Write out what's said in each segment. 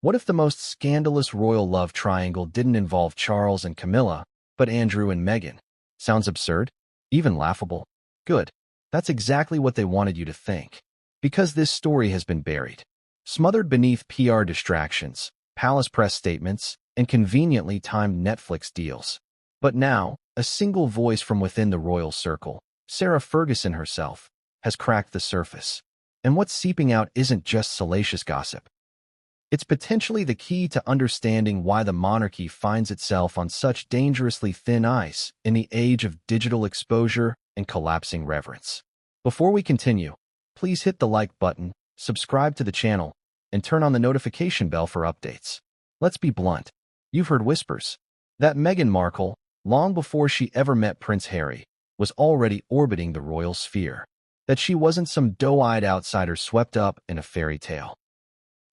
What if the most scandalous royal love triangle didn't involve Charles and Camilla, but Andrew and Meghan? Sounds absurd? Even laughable? Good. That's exactly what they wanted you to think. Because this story has been buried, smothered beneath PR distractions, palace press statements, and conveniently timed Netflix deals. But now, a single voice from within the royal circle, Sarah Ferguson herself, has cracked the surface. And what's seeping out isn't just salacious gossip. It's potentially the key to understanding why the monarchy finds itself on such dangerously thin ice in the age of digital exposure and collapsing reverence. Before we continue, please hit the like button, subscribe to the channel, and turn on the notification bell for updates. Let's be blunt. You've heard whispers that Meghan Markle, long before she ever met Prince Harry, was already orbiting the royal sphere. That she wasn't some doe-eyed outsider swept up in a fairy tale.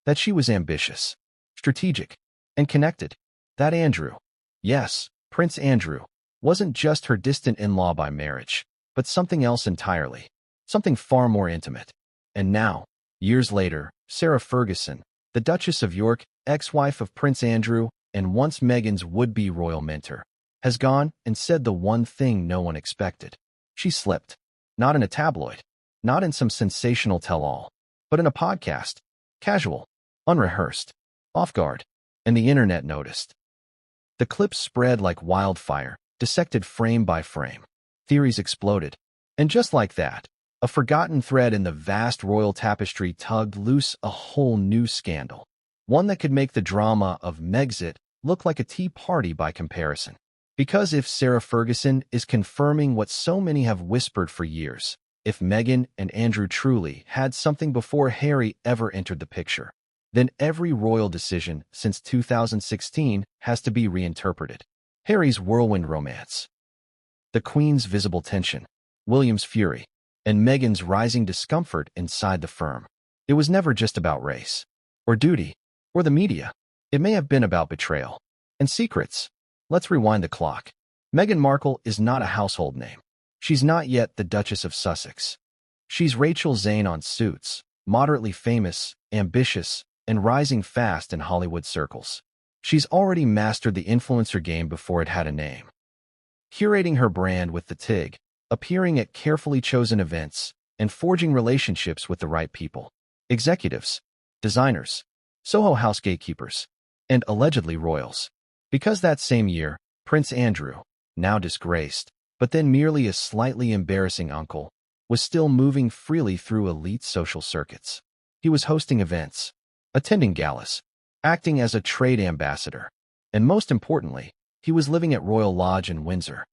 That she was ambitious, strategic, and connected. That Andrew, yes, Prince Andrew, wasn't just her distant in-law by marriage, but something else entirely, something far more intimate. And now, years later, Sarah Ferguson, the Duchess of York, ex-wife of Prince Andrew, and once Meghan's would-be royal mentor, has gone and said the one thing no one expected. She slipped. Not in a tabloid, not in some sensational tell-all, but in a podcast. Casual, unrehearsed, off guard, and the internet noticed. The clips spread like wildfire, dissected frame by frame. Theories exploded. And just like that, a forgotten thread in the vast royal tapestry tugged loose a whole new scandal. One that could make the drama of Megxit look like a tea party by comparison. Because if Sarah Ferguson is confirming what so many have whispered for years, if Meghan and Andrew truly had something before Harry ever entered the picture, then every royal decision since 2016 has to be reinterpreted. Harry's whirlwind romance, the Queen's visible tension, William's fury, and Meghan's rising discomfort inside the firm. It was never just about race, or duty, or the media. It may have been about betrayal and secrets. Let's rewind the clock. Meghan Markle is not a household name. She's not yet the Duchess of Sussex. She's Rachel Zane on Suits, moderately famous, ambitious, and rising fast in Hollywood circles. She's already mastered the influencer game before it had a name. Curating her brand with the TIG, appearing at carefully chosen events, and forging relationships with the right people. Executives, designers, Soho House gatekeepers, and allegedly royals. Because that same year, Prince Andrew, now disgraced, but then merely a slightly embarrassing uncle, was still moving freely through elite social circuits. He was hosting events, attending galas, acting as a trade ambassador, and most importantly, he was living at Royal Lodge in Windsor,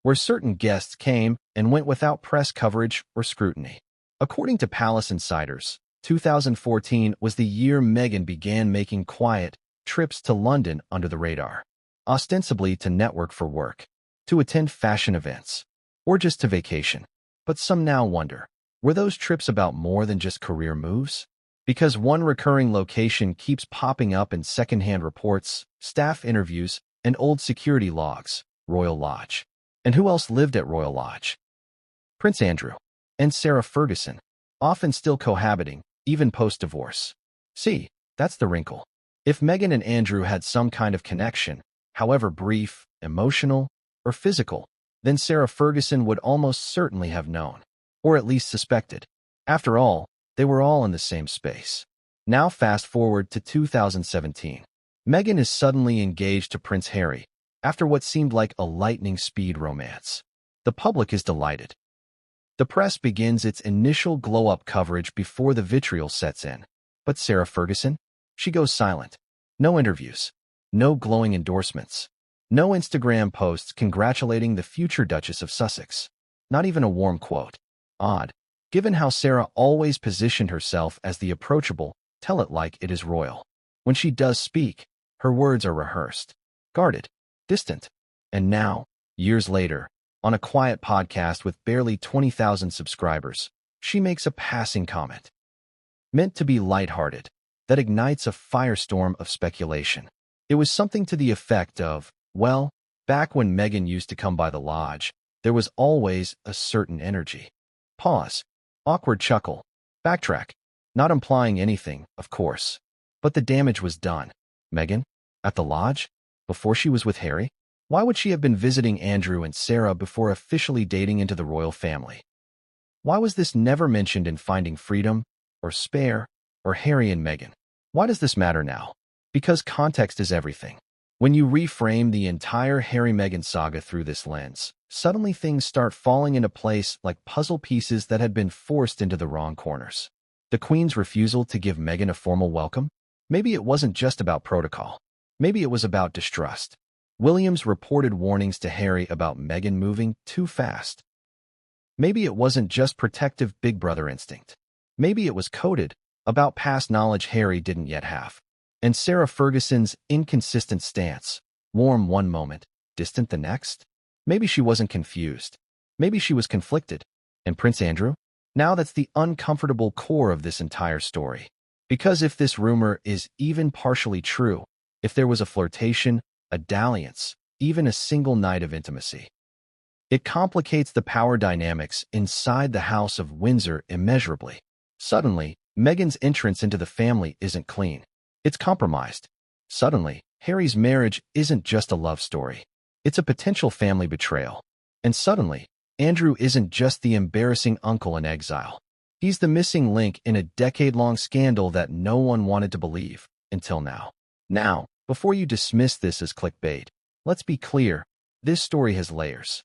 where certain guests came and went without press coverage or scrutiny. According to Palace insiders, 2014 was the year Meghan began making quiet trips to London under the radar, ostensibly to network for work, to attend fashion events, or just to vacation. But some now wonder, were those trips about more than just career moves? Because one recurring location keeps popping up in secondhand reports, staff interviews, and old security logs: Royal Lodge. And who else lived at Royal Lodge? Prince Andrew and Sarah Ferguson, often still cohabiting, even post-divorce. See, that's the wrinkle. If Meghan and Andrew had some kind of connection, however brief, emotional, or physical, then Sarah Ferguson would almost certainly have known, or at least suspected. After all, they were all in the same space. Now fast forward to 2017. Meghan is suddenly engaged to Prince Harry, after what seemed like a lightning-speed romance. The public is delighted. The press begins its initial glow-up coverage before the vitriol sets in. But Sarah Ferguson? She goes silent. No interviews. No glowing endorsements. No Instagram posts congratulating the future Duchess of Sussex. Not even a warm quote. Odd, given how Sarah always positioned herself as the approachable, tell it like it is royal. When she does speak, her words are rehearsed, guarded, distant. And now, years later, on a quiet podcast with barely 20,000 subscribers, she makes a passing comment, meant to be lighthearted, that ignites a firestorm of speculation. It was something to the effect of, well, back when Meghan used to come by the lodge, there was always a certain energy. Pause. Awkward chuckle. Backtrack. Not implying anything, of course. But the damage was done. Meghan? At the lodge? Before she was with Harry? Why would she have been visiting Andrew and Sarah before officially dating into the royal family? Why was this never mentioned in Finding Freedom, or Spare, or Harry and Meghan? Why does this matter now? Because context is everything. When you reframe the entire Harry-Meghan saga through this lens, suddenly things start falling into place like puzzle pieces that had been forced into the wrong corners. The Queen's refusal to give Meghan a formal welcome? Maybe it wasn't just about protocol. Maybe it was about distrust. William's reported warnings to Harry about Meghan moving too fast. Maybe it wasn't just protective big brother instinct. Maybe it was coded about past knowledge Harry didn't yet have. And Sarah Ferguson's inconsistent stance, warm one moment, distant the next? Maybe she wasn't confused. Maybe she was conflicted. And Prince Andrew? Now that's the uncomfortable core of this entire story. Because if this rumor is even partially true, if there was a flirtation, a dalliance, even a single night of intimacy, it complicates the power dynamics inside the House of Windsor immeasurably. Suddenly, Meghan's entrance into the family isn't clean. It's compromised. Suddenly, Harry's marriage isn't just a love story. It's a potential family betrayal. And suddenly, Andrew isn't just the embarrassing uncle in exile. He's the missing link in a decade-long scandal that no one wanted to believe, until now. Now, before you dismiss this as clickbait, let's be clear, this story has layers.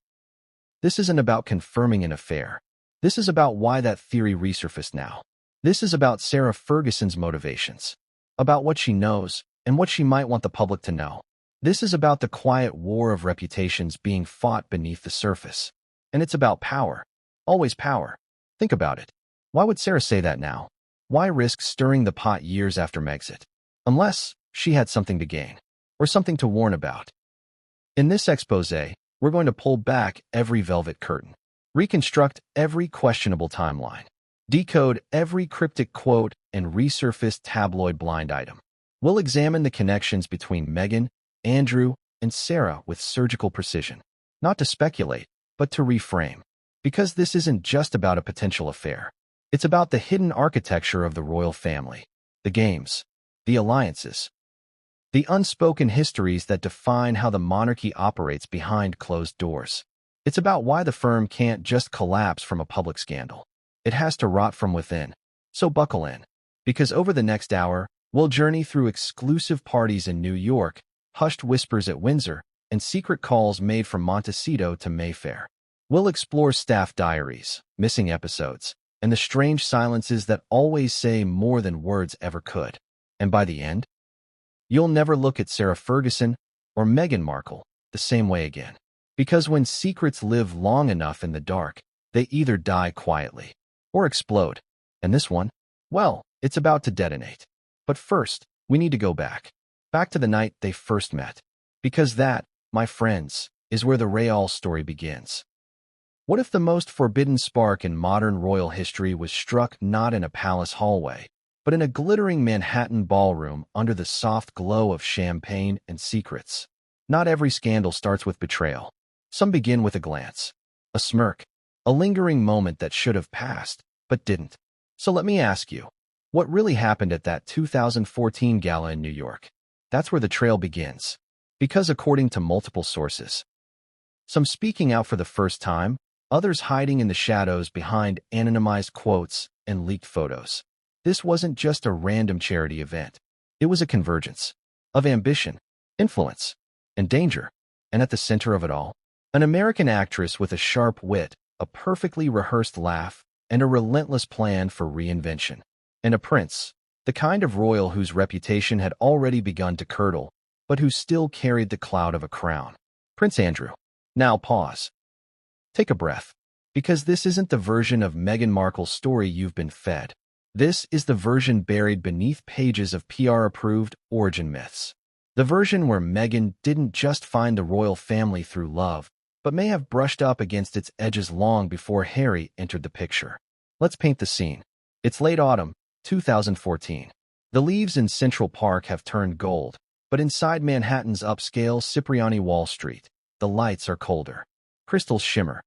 This isn't about confirming an affair. This is about why that theory resurfaced now. This is about Sarah Ferguson's motivations, about what she knows and what she might want the public to know. This is about the quiet war of reputations being fought beneath the surface. And it's about power. Always power. Think about it. Why would Sarah say that now? Why risk stirring the pot years after Megxit? Unless she had something to gain, or something to warn about. In this exposé, we're going to pull back every velvet curtain, reconstruct every questionable timeline, decode every cryptic quote, and resurface tabloid blind item. We'll examine the connections between Meghan, Andrew, and Sarah with surgical precision, not to speculate, but to reframe. Because this isn't just about a potential affair. It's about the hidden architecture of the royal family, the games, the alliances, the unspoken histories that define how the monarchy operates behind closed doors. It's about why the firm can't just collapse from a public scandal. It has to rot from within. So buckle in, because over the next hour, we'll journey through exclusive parties in New York, hushed whispers at Windsor, and secret calls made from Montecito to Mayfair. We'll explore staff diaries, missing episodes, and the strange silences that always say more than words ever could. And by the end, you'll never look at Sarah Ferguson or Meghan Markle the same way again. Because when secrets live long enough in the dark, they either die quietly or explode. And this one, well, it's about to detonate. But first, we need to go back to the night they first met. Because that, my friends, is where the Real story begins. What if the most forbidden spark in modern royal history was struck not in a palace hallway, but in a glittering Manhattan ballroom under the soft glow of champagne and secrets? Not every scandal starts with betrayal. Some begin with a glance, a smirk, a lingering moment that should have passed, but didn't. So let me ask you, what really happened at that 2014 gala in New York? That's where the trail begins. Because according to multiple sources, some speaking out for the first time, others hiding in the shadows behind anonymized quotes and leaked photos, this wasn't just a random charity event. It was a convergence of ambition, influence, and danger. And at the center of it all, an American actress with a sharp wit, a perfectly rehearsed laugh, and a relentless plan for reinvention. And a prince, the kind of royal whose reputation had already begun to curdle, but who still carried the cloud of a crown. Prince Andrew. Now pause. Take a breath. Because this isn't the version of Meghan Markle's story you've been fed. This is the version buried beneath pages of PR-approved origin myths. The version where Meghan didn't just find the royal family through love, but may have brushed up against its edges long before Harry entered the picture. Let's paint the scene. It's late autumn, 2014. The leaves in Central Park have turned gold, but inside Manhattan's upscale Cipriani Wall Street, the lights are colder. Crystals shimmer.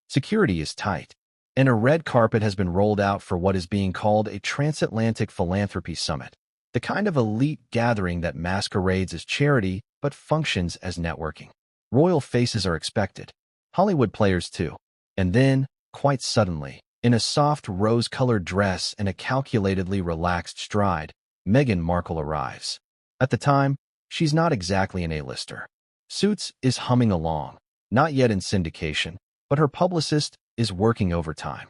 Security is tight, and a red carpet has been rolled out for what is being called a transatlantic philanthropy summit. The kind of elite gathering that masquerades as charity but functions as networking. Royal faces are expected. Hollywood players too. And then, quite suddenly, in a soft rose-colored dress and a calculatedly relaxed stride, Meghan Markle arrives. At the time, she's not exactly an A-lister. Suits is humming along, not yet in syndication, but her publicist is working overtime.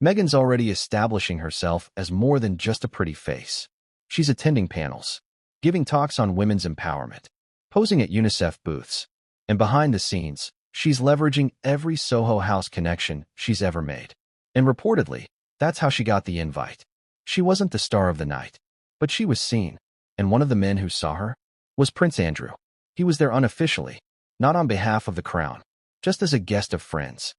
Meghan's already establishing herself as more than just a pretty face. She's attending panels, giving talks on women's empowerment, posing at UNICEF booths, and behind the scenes, she's leveraging every Soho House connection she's ever made. And reportedly, that's how she got the invite. She wasn't the star of the night, but she was seen, and one of the men who saw her was Prince Andrew. He was there unofficially, not on behalf of the crown, just as a guest of friends.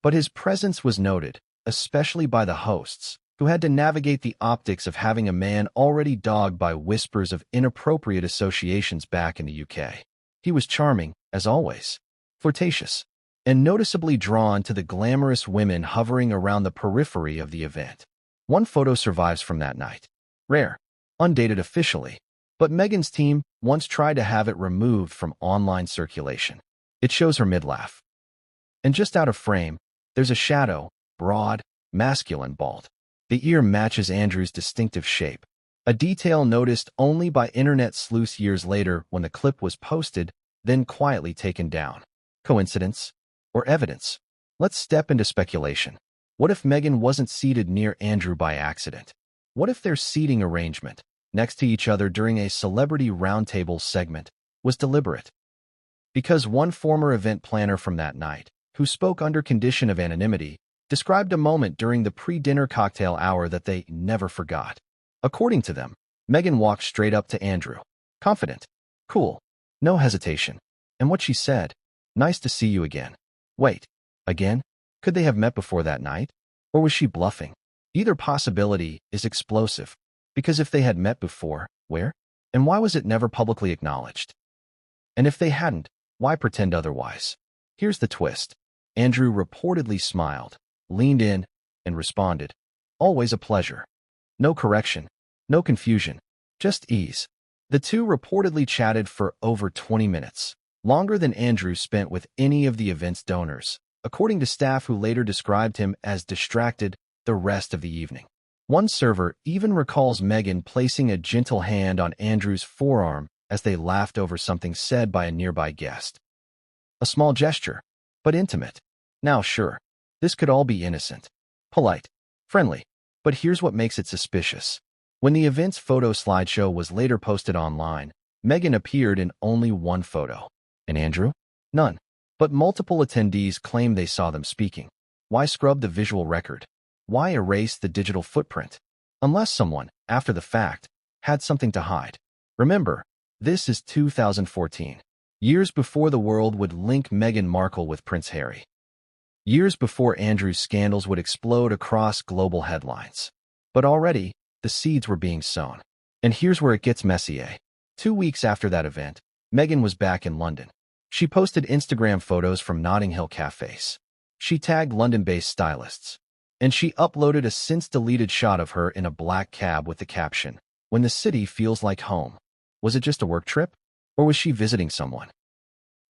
But his presence was noted, especially by the hosts, who had to navigate the optics of having a man already dogged by whispers of inappropriate associations back in the UK. He was charming, as always, flirtatious, and noticeably drawn to the glamorous women hovering around the periphery of the event. One photo survives from that night. Rare, undated officially, but Meghan's team once tried to have it removed from online circulation. It shows her mid-laugh. And just out of frame, there's a shadow, broad, masculine, bald. The ear matches Andrew's distinctive shape, a detail noticed only by internet sleuths years later when the clip was posted, then quietly taken down. Coincidence? Or evidence? Let's step into speculation. What if Meghan wasn't seated near Andrew by accident? What if their seating arrangement, next to each other during a celebrity roundtable segment, was deliberate? Because one former event planner from that night, who spoke under condition of anonymity, described a moment during the pre-dinner cocktail hour that they never forgot. According to them, Meghan walked straight up to Andrew, confident, cool, no hesitation. And what she said, "Nice to see you again." Wait, again? Could they have met before that night? Or was she bluffing? Either possibility is explosive, because if they had met before, where? And why was it never publicly acknowledged? And if they hadn't, why pretend otherwise? Here's the twist. Andrew reportedly smiled, leaned in, and responded, "Always a pleasure." No correction, no confusion, just ease. The two reportedly chatted for over 20 minutes, longer than Andrew spent with any of the event's donors, according to staff who later described him as distracted the rest of the evening. One server even recalls Meghan placing a gentle hand on Andrew's forearm as they laughed over something said by a nearby guest. A small gesture, but intimate. Now sure, this could all be innocent, polite, friendly, but here's what makes it suspicious. When the event's photo slideshow was later posted online, Meghan appeared in only one photo. And Andrew? None. But multiple attendees claim they saw them speaking. Why scrub the visual record? Why erase the digital footprint? Unless someone, after the fact, had something to hide. Remember, this is 2014. Years before the world would link Meghan Markle with Prince Harry. Years before Andrew's scandals would explode across global headlines. But already, the seeds were being sown. And here's where it gets messy. 2 weeks after that event, Meghan was back in London. She posted Instagram photos from Notting Hill cafes. She tagged London-based stylists. And she uploaded a since-deleted shot of her in a black cab with the caption, "When the city feels like home." Was it just a work trip? Or was she visiting someone?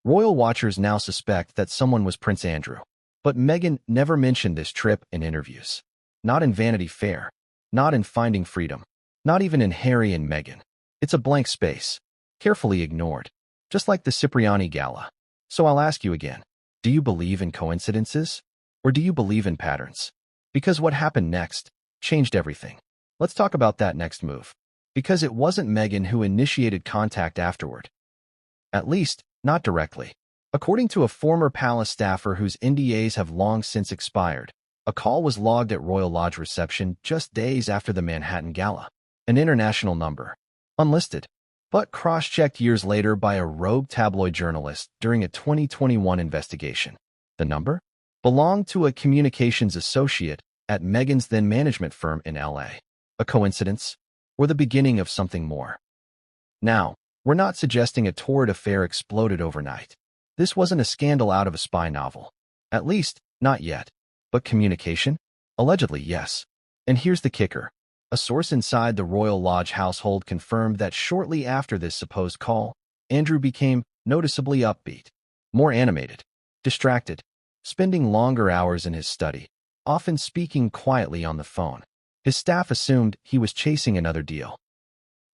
Royal watchers now suspect that someone was Prince Andrew. But Meghan never mentioned this trip in interviews. Not in Vanity Fair. Not in Finding Freedom. Not even in Harry and Meghan. It's a blank space, carefully ignored, just like the Cipriani Gala. So I'll ask you again, do you believe in coincidences? Or do you believe in patterns? Because what happened next changed everything. Let's talk about that next move. Because it wasn't Meghan who initiated contact afterward. At least, not directly. According to a former palace staffer whose NDAs have long since expired, a call was logged at Royal Lodge reception just days after the Manhattan Gala. An international number. Unlisted. But cross-checked years later by a rogue tabloid journalist during a 2021 investigation. The number belonged to a communications associate at Meghan's then management firm in LA. A coincidence? Or the beginning of something more? Now, we're not suggesting a torrid affair exploded overnight. This wasn't a scandal out of a spy novel. At least, not yet. But communication? Allegedly, yes. And here's the kicker. A source inside the Royal Lodge household confirmed that shortly after this supposed call, Andrew became noticeably upbeat, more animated, distracted, spending longer hours in his study, often speaking quietly on the phone. His staff assumed he was chasing another deal.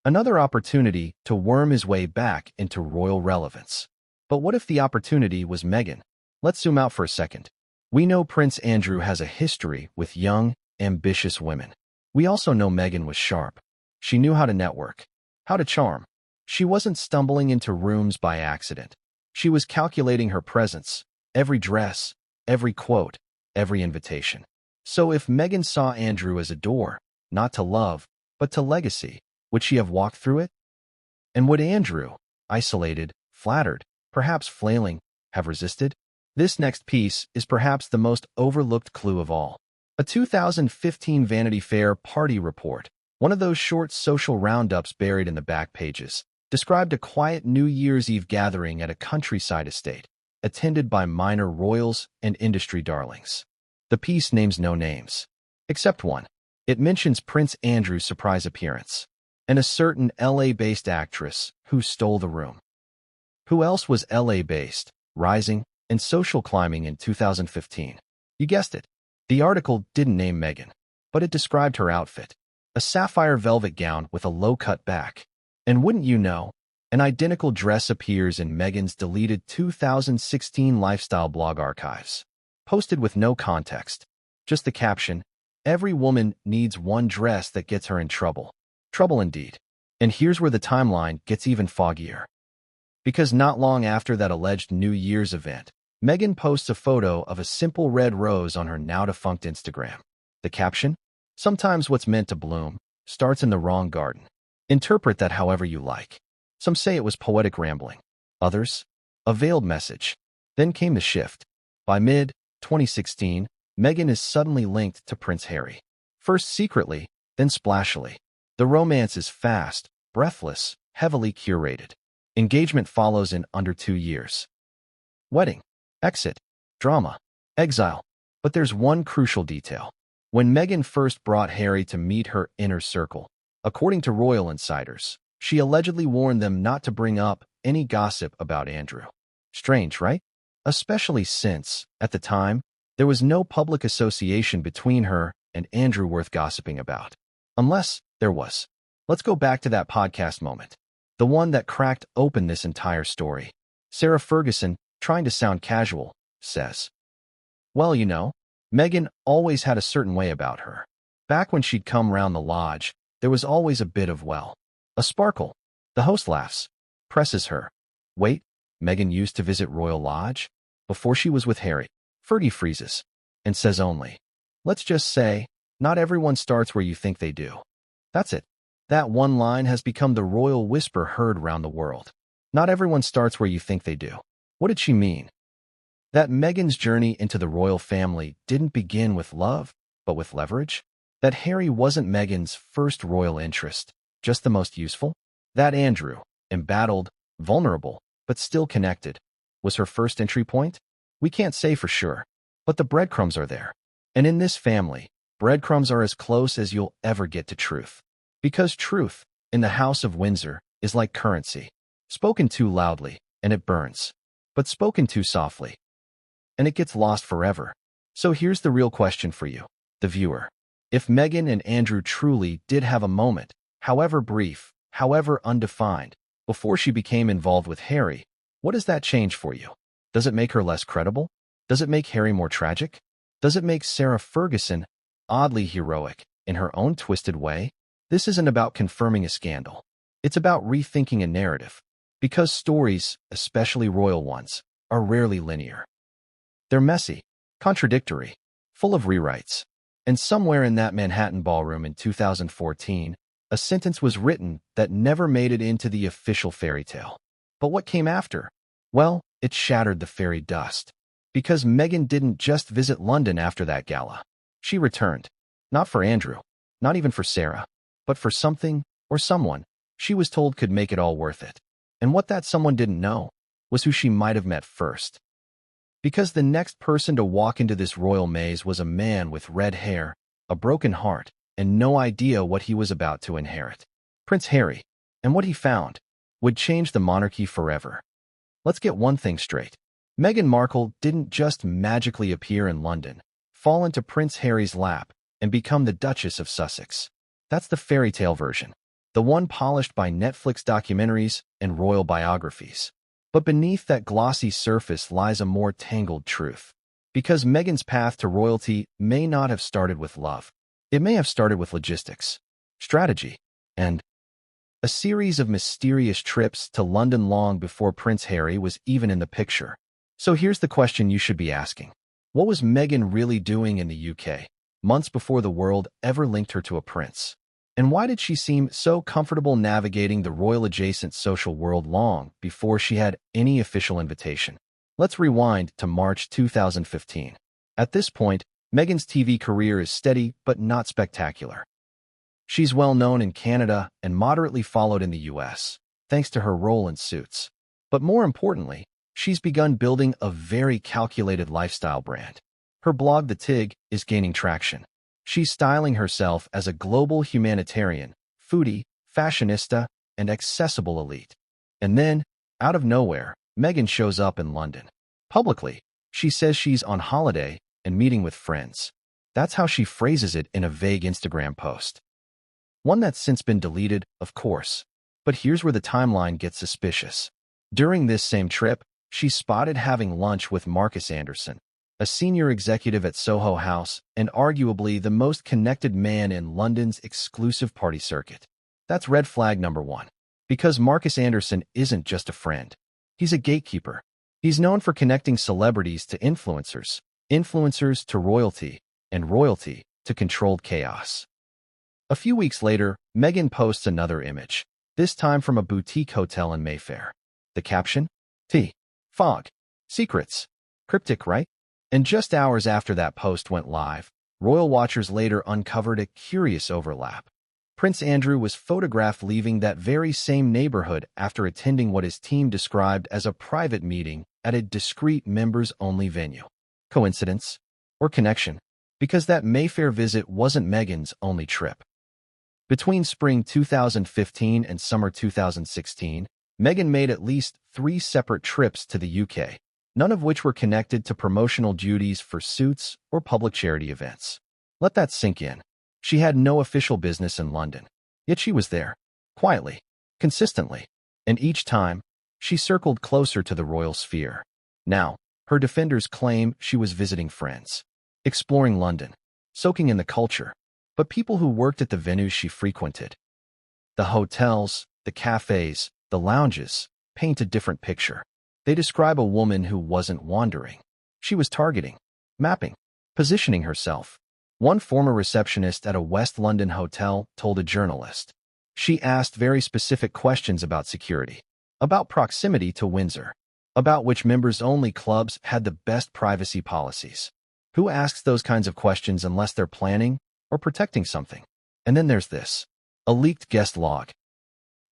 Another opportunity to worm his way back into royal relevance. But what if the opportunity was Meghan? Let's zoom out for a second. We know Prince Andrew has a history with young, ambitious women. We also know Meghan was sharp. She knew how to network, how to charm. She wasn't stumbling into rooms by accident. She was calculating her presence, every dress, every quote, every invitation. So if Meghan saw Andrew as a door, not to love, but to legacy, would she have walked through it? And would Andrew, isolated, flattered, perhaps flailing, have resisted? This next piece is perhaps the most overlooked clue of all. A 2015 Vanity Fair party report, one of those short social roundups buried in the back pages, described a quiet New Year's Eve gathering at a countryside estate, attended by minor royals and industry darlings. The piece names no names, except one. It mentions Prince Andrew's surprise appearance, and a certain LA-based actress who stole the room. Who else was LA-based, rising, and social climbing in 2015? You guessed it. The article didn't name Meghan, but it described her outfit. A sapphire velvet gown with a low-cut back. And wouldn't you know, an identical dress appears in Meghan's deleted 2016 lifestyle blog archives. Posted with no context, just the caption, "Every woman needs one dress that gets her in trouble." Trouble indeed. And here's where the timeline gets even foggier. Because not long after that alleged New Year's event, Meghan posts a photo of a simple red rose on her now-defunct Instagram. The caption? "Sometimes what's meant to bloom starts in the wrong garden." Interpret that however you like. Some say it was poetic rambling. Others, a veiled message. Then came the shift. By mid-2016, Meghan is suddenly linked to Prince Harry. First secretly, then splashily. The romance is fast, breathless, heavily curated. Engagement follows in under 2 years. Wedding, exit, drama, exile. But there's one crucial detail. When Meghan first brought Harry to meet her inner circle, according to royal insiders, she allegedly warned them not to bring up any gossip about Andrew. Strange, right? Especially since, at the time, there was no public association between her and Andrew worth gossiping about. Unless there was. Let's go back to that podcast moment. The one that cracked open this entire story. Sarah Ferguson, trying to sound casual, says, "Well, you know, Meghan always had a certain way about her. Back when she'd come round the lodge, there was always a bit of, well, a sparkle." The host laughs, presses her. "Wait, Meghan used to visit Royal Lodge? Before she was with Harry?" Fergie freezes, and says only, "Let's just say, not everyone starts where you think they do." That's it. That one line has become the royal whisper heard round the world. Not everyone starts where you think they do. What did she mean? That Meghan's journey into the royal family didn't begin with love, but with leverage? That Harry wasn't Meghan's first royal interest, just the most useful? That Andrew, embattled, vulnerable, but still connected, was her first entry point? We can't say for sure, but the breadcrumbs are there. And in this family, breadcrumbs are as close as you'll ever get to truth. Because truth, in the House of Windsor, is like currency. Spoken too loudly, and it burns. But spoken too softly, and it gets lost forever. So here's the real question for you, the viewer. If Meghan and Andrew truly did have a moment, however brief, however undefined, before she became involved with Harry, what does that change for you? Does it make her less credible? Does it make Harry more tragic? Does it make Sarah Ferguson oddly heroic in her own twisted way? This isn't about confirming a scandal. It's about rethinking a narrative. Because stories, especially royal ones, are rarely linear. They're messy, contradictory, full of rewrites. And somewhere in that Manhattan ballroom in 2014, a sentence was written that never made it into the official fairy tale. But what came after? Well, it shattered the fairy dust. Because Meghan didn't just visit London after that gala. She returned. Not for Andrew, not even for Sarah, but for something or someone she was told could make it all worth it. And what that someone didn't know was who she might have met first. Because the next person to walk into this royal maze was a man with red hair, a broken heart, and no idea what he was about to inherit. Prince Harry, and what he found, would change the monarchy forever. Let's get one thing straight. Meghan Markle didn't just magically appear in London, fall into Prince Harry's lap, and become the Duchess of Sussex. That's the fairy tale version, the one polished by Netflix documentaries and royal biographies. But beneath that glossy surface lies a more tangled truth. Because Meghan's path to royalty may not have started with love. It may have started with logistics, strategy, and a series of mysterious trips to London long before Prince Harry was even in the picture. So here's the question you should be asking. What was Meghan really doing in the UK, months before the world ever linked her to a prince? And why did she seem so comfortable navigating the royal-adjacent social world long before she had any official invitation? Let's rewind to March 2015. At this point, Meghan's TV career is steady but not spectacular. She's well known in Canada and moderately followed in the US, thanks to her role in Suits. But more importantly, she's begun building a very calculated lifestyle brand. Her blog, The Tig, is gaining traction. She's styling herself as a global humanitarian, foodie, fashionista, and accessible elite. And then, out of nowhere, Meghan shows up in London. Publicly, she says she's on holiday and meeting with friends. That's how she phrases it in a vague Instagram post. One that's since been deleted, of course. But here's where the timeline gets suspicious. During this same trip, she's spotted having lunch with Marcus Anderson, a senior executive at Soho House and arguably the most connected man in London's exclusive party circuit. That's red flag number one. Because Marcus Anderson isn't just a friend. He's a gatekeeper. He's known for connecting celebrities to influencers, influencers to royalty, and royalty to controlled chaos. A few weeks later, Meghan posts another image, this time from a boutique hotel in Mayfair. The caption? Tea. Fog. Secrets. Cryptic, right? And just hours after that post went live, royal watchers later uncovered a curious overlap. Prince Andrew was photographed leaving that very same neighborhood after attending what his team described as a private meeting at a discreet members-only venue. Coincidence? Or connection? Because that Mayfair visit wasn't Meghan's only trip. Between spring 2015 and summer 2016, Meghan made at least 3 separate trips to the UK, none of which were connected to promotional duties for Suits or public charity events. Let that sink in. She had no official business in London, yet she was there, quietly, consistently, and each time, she circled closer to the royal sphere. Now, her defenders claim she was visiting friends, exploring London, soaking in the culture, but people who worked at the venues she frequented, the hotels, the cafes, the lounges, paint a different picture. They describe a woman who wasn't wandering. She was targeting, mapping, positioning herself. One former receptionist at a West London hotel told a journalist. She asked very specific questions about security, about proximity to Windsor, about which members-only clubs had the best privacy policies. Who asks those kinds of questions unless they're planning or protecting something? And then there's this, a leaked guest log.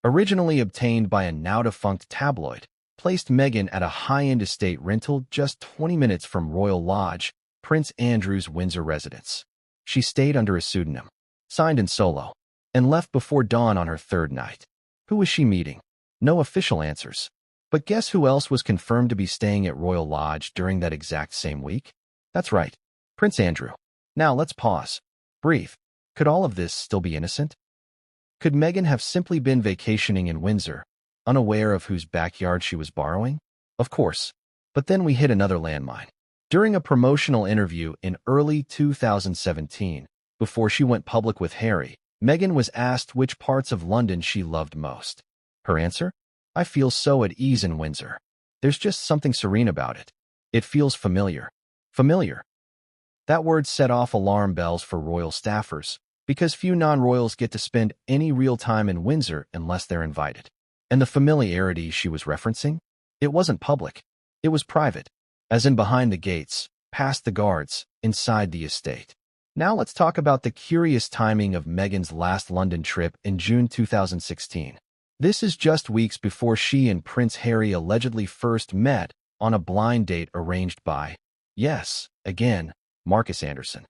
Originally obtained by a now-defunct tabloid, placed Meghan at a high-end estate rental just 20 minutes from Royal Lodge, Prince Andrew's Windsor residence. She stayed under a pseudonym, signed in solo, and left before dawn on her 3rd night. Who was she meeting? No official answers. But guess who else was confirmed to be staying at Royal Lodge during that exact same week? That's right, Prince Andrew. Now let's pause. Breathe. Could all of this still be innocent? Could Meghan have simply been vacationing in Windsor, unaware of whose backyard she was borrowing? Of course. But then we hit another landmine. During a promotional interview in early 2017, before she went public with Harry, Meghan was asked which parts of London she loved most. Her answer? I feel so at ease in Windsor. There's just something serene about it. It feels familiar. Familiar. That word set off alarm bells for royal staffers, because few non-royals get to spend any real time in Windsor unless they're invited. And the familiarity she was referencing? It wasn't public. It was private, as in behind the gates, past the guards, inside the estate. Now let's talk about the curious timing of Meghan's last London trip in June 2016. This is just weeks before she and Prince Harry allegedly first met on a blind date arranged by, yes, again, Marcus Anderson.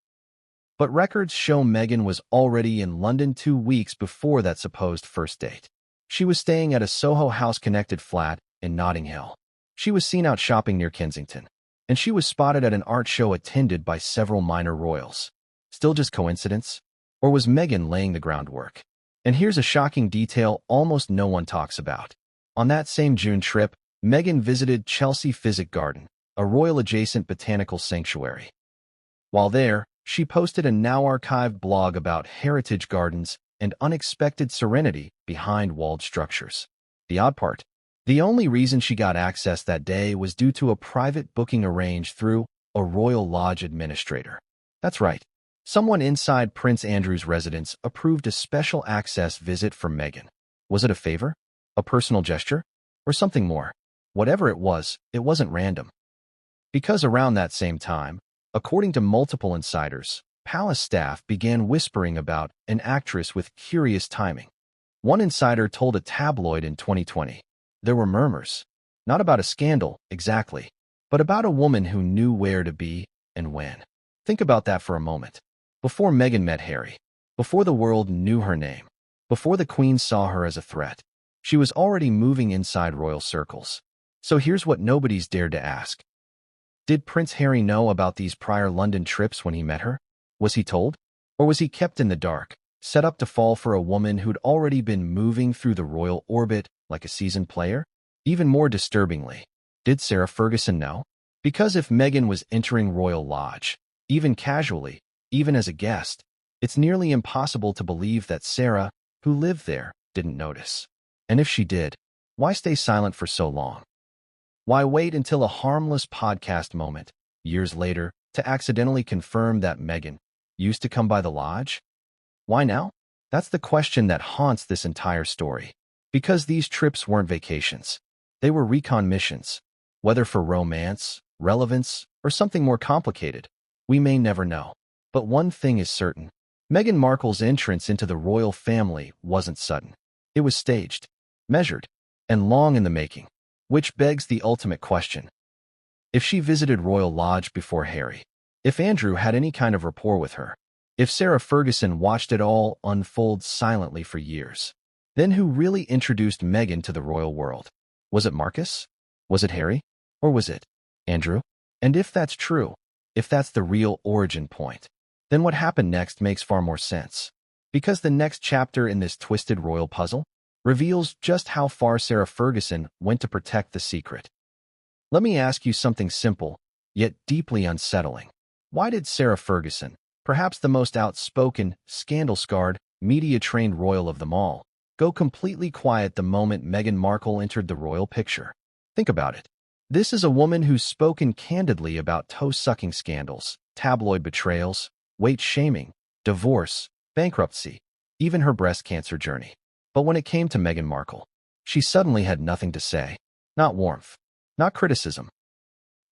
But records show Meghan was already in London 2 weeks before that supposed first date. She was staying at a Soho House-connected flat in Notting Hill. She was seen out shopping near Kensington, and she was spotted at an art show attended by several minor royals. Still just coincidence? Or was Meghan laying the groundwork? And here's a shocking detail almost no one talks about. On that same June trip, Meghan visited Chelsea Physic Garden, a royal-adjacent botanical sanctuary. While there, she posted a now-archived blog about heritage gardens and unexpected serenity behind walled structures. The odd part: the only reason she got access that day was due to a private booking arranged through a Royal Lodge administrator. That's right. Someone inside Prince Andrew's residence approved a special access visit for Meghan. Was it a favor? A personal gesture? Or something more? Whatever it wasn't random. Because around that same time, according to multiple insiders, palace staff began whispering about an actress with curious timing. One insider told a tabloid in 2020, there were murmurs, not about a scandal, exactly, but about a woman who knew where to be and when. Think about that for a moment. Before Meghan met Harry, before the world knew her name, before the Queen saw her as a threat, she was already moving inside royal circles. So here's what nobody's dared to ask. Did Prince Harry know about these prior London trips when he met her? Was he told? Or was he kept in the dark, set up to fall for a woman who'd already been moving through the royal orbit like a seasoned player? Even more disturbingly, did Sarah Ferguson know? Because if Meghan was entering Royal Lodge, even casually, even as a guest, it's nearly impossible to believe that Sarah, who lived there, didn't notice. And if she did, why stay silent for so long? Why wait until a harmless podcast moment, years later, to accidentally confirm that Meghan used to come by the lodge? Why now? That's the question that haunts this entire story. Because these trips weren't vacations. They were recon missions. Whether for romance, relevance, or something more complicated, we may never know. But one thing is certain. Meghan Markle's entrance into the royal family wasn't sudden. It was staged, measured, and long in the making. Which begs the ultimate question. If she visited Royal Lodge before Harry, if Andrew had any kind of rapport with her, if Sarah Ferguson watched it all unfold silently for years, then who really introduced Meghan to the royal world? Was it Marcus? Was it Harry? Or was it Andrew? And if that's true, if that's the real origin point, then what happened next makes far more sense. Because the next chapter in this twisted royal puzzle reveals just how far Sarah Ferguson went to protect the secret. Let me ask you something simple, yet deeply unsettling. Why did Sarah Ferguson, perhaps the most outspoken, scandal-scarred, media-trained royal of them all, go completely quiet the moment Meghan Markle entered the royal picture? Think about it. This is a woman who's spoken candidly about toe-sucking scandals, tabloid betrayals, weight-shaming, divorce, bankruptcy, even her breast cancer journey. But when it came to Meghan Markle, she suddenly had nothing to say. Not warmth, not criticism,